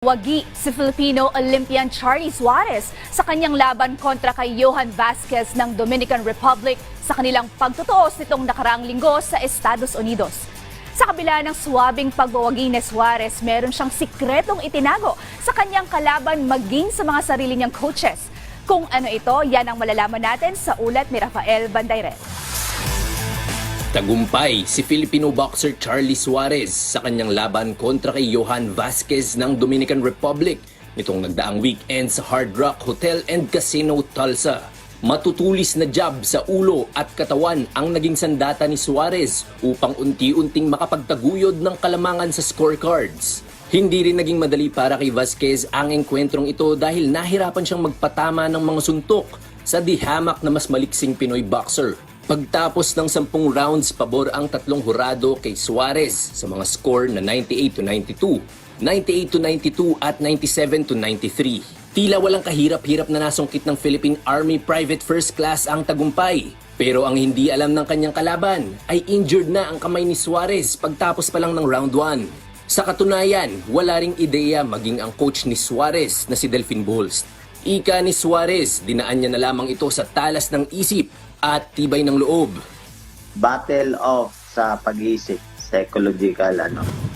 Wagi si Filipino Olympian Charlie Suarez sa kanyang laban kontra kay Johan Vasquez ng Dominican Republic sa kanilang pagtutuos nitong nakaraang linggo sa Estados Unidos. Sa kabila ng suwabing pagwawagi ni Suarez, meron siyang sikretong itinago sa kanyang kalaban maging sa mga sarili niyang coaches. Kung ano ito, yan ang malalaman natin sa ulat ni Rafael Bandairet. Tagumpay si Filipino boxer Charlie Suarez sa kanyang laban kontra kay Johan Vasquez ng Dominican Republic nitong nagdaang weekend sa Hard Rock Hotel and Casino Tulsa. Matutulis na jab sa ulo at katawan ang naging sandata ni Suarez upang unti-unting makapagtaguyod ng kalamangan sa scorecards. Hindi rin naging madali para kay Vasquez ang engkwentrong ito dahil nahirapan siyang magpatama ng mga suntok sa dihamak na mas maliksing Pinoy boxer. Pagtapos ng 10 rounds, pabor ang tatlong hurado kay Suarez sa mga score na 98-92, 98-92 at 97-93. Tila walang kahirap-hirap na nasungkit ng Philippine Army Private First Class ang tagumpay. Pero ang hindi alam ng kanyang kalaban ay injured na ang kamay ni Suarez pagtapos pa lang ng round 1. Sa katunayan, wala ring ideya maging ang coach ni Suarez na si Delfin Bolst. Ika ni Suarez, dinaan niya na lamang ito sa talas ng isip at tibay ng loob. Battle of sa pag-iisip, psychological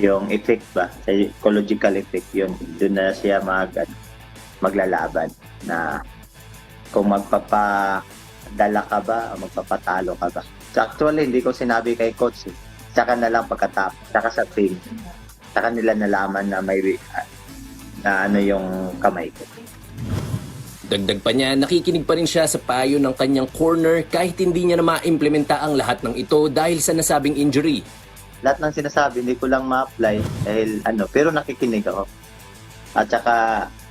yung effect ba, psychological effect yun. Doon na siya maglalaban na kung magpapadala ka ba o magpapatalo ka ba. So actually, hindi ko sinabi kay coach. Saka na lang pagkatapos, saka sa team. Saka nila nalaman na may na yung kamay ko. Dagdag pa niya, nakikinig pa rin siya sa payo ng kanyang corner kahit hindi niya na ma-implementa ang lahat ng ito dahil sa nasabing injury. Lahat ng sinasabi, hindi ko lang ma-apply dahil pero nakikinig ako. At saka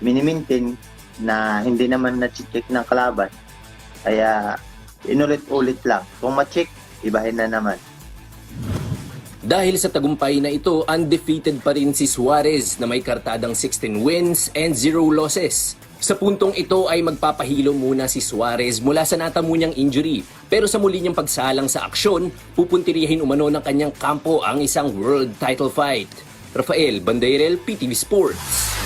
minimintin na hindi naman na-check ng kalaban. Kaya inulit-ulit lang. Kung ma-check, ibahin na naman. Dahil sa tagumpay na ito, undefeated pa rin si Suarez na may kartadang 16 wins and 0 losses. Sa puntong ito ay magpapahilo muna si Suarez mula sa natamo niyang injury. Pero sa muli niyang pagsalang sa aksyon, pupuntirihin umano ng kanyang kampo ang isang world title fight. Rafael Bandairet, PTV Sports.